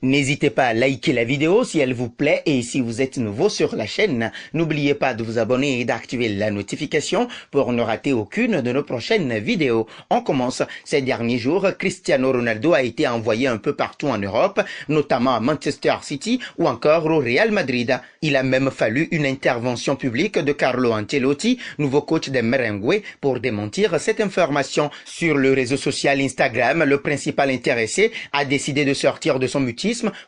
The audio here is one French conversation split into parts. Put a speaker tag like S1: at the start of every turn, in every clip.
S1: N'hésitez pas à liker la vidéo si elle vous plaît et si vous êtes nouveau sur la chaîne, n'oubliez pas de vous abonner et d'activer la notification pour ne rater aucune de nos prochaines vidéos. On commence. Ces derniers jours, Cristiano Ronaldo a été envoyé un peu partout en Europe, notamment à Manchester City ou encore au Real Madrid. Il a même fallu une intervention publique de Carlo Ancelotti, nouveau coach des Merengues, pour démentir cette information. Sur le réseau social Instagram, le principal intéressé a décidé de sortir de son mutisme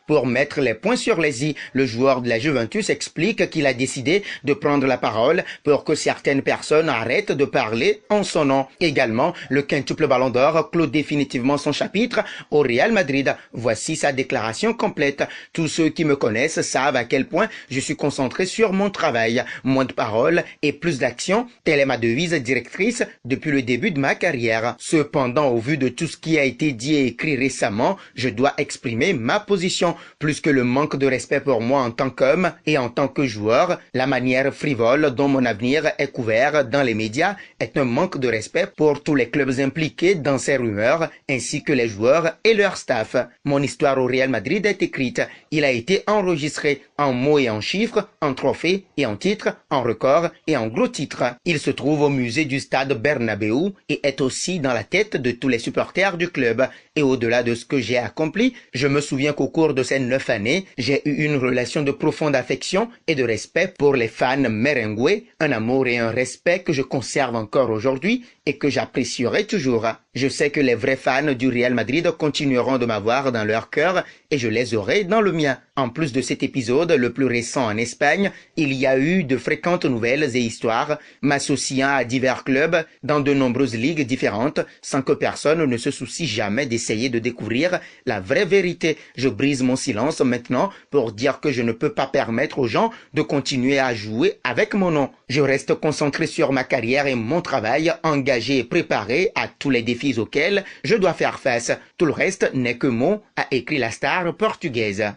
S1: pour mettre les points sur les i. Le joueur de la Juventus explique qu'il a décidé de prendre la parole pour que certaines personnes arrêtent de parler en son nom. Également, le quintuple Ballon d'Or clôt définitivement son chapitre au Real Madrid. Voici sa déclaration complète. Tous ceux qui me connaissent savent à quel point je suis concentré sur mon travail. Moins de paroles et plus d'action, telle est ma devise directrice depuis le début de ma carrière. Cependant, au vu de tout ce qui a été dit et écrit récemment, je dois exprimer ma position. Plus que le manque de respect pour moi en tant qu'homme et en tant que joueur, la manière frivole dont mon avenir est couvert dans les médias est un manque de respect pour tous les clubs impliqués dans ces rumeurs, ainsi que les joueurs et leur staff. Mon histoire au Real Madrid est écrite. Il a été enregistré en mots et en chiffres, en trophées et en titres, en records et en gros titres. Il se trouve au musée du stade Bernabéu et est aussi dans la tête de tous les supporters du club. Et au-delà de ce que j'ai accompli, je me souviens qu'au cours de ces 9 années, j'ai eu une relation de profonde affection et de respect pour les fans merengues, un amour et un respect que je conserve encore aujourd'hui et que j'apprécierai toujours. Je sais que les vrais fans du Real Madrid continueront de m'avoir dans leur cœur et je les aurai dans le mien. En plus de cet épisode, le plus récent en Espagne, il y a eu de fréquentes nouvelles et histoires m'associant à divers clubs dans de nombreuses ligues différentes sans que personne ne se soucie jamais d'essayer de découvrir la vraie vérité. Je brise mon silence maintenant pour dire que je ne peux pas permettre aux gens de continuer à jouer avec mon nom. Je reste concentré sur ma carrière et mon travail, engagé et préparé à tous les défis auxquels je dois faire face. Tout le reste n'est que mots, a écrit la star portugaise.